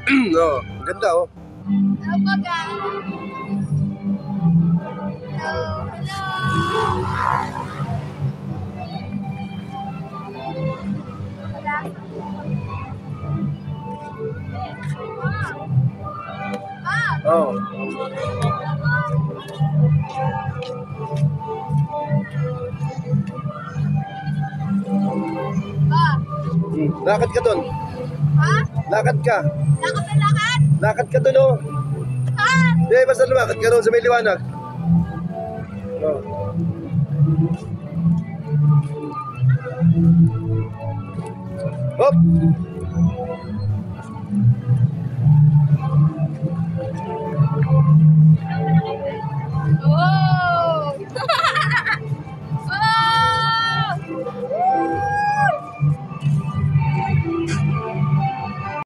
Oh, ganda oh. Hello po guys. Hello. Oh. Lakad ka doon. Ha? Lakad ka. Lakad na lakad? Lakad ka doon oh. Ha? Hindi, basta lumakad ka doon sa may liwanag. Oh. Hop!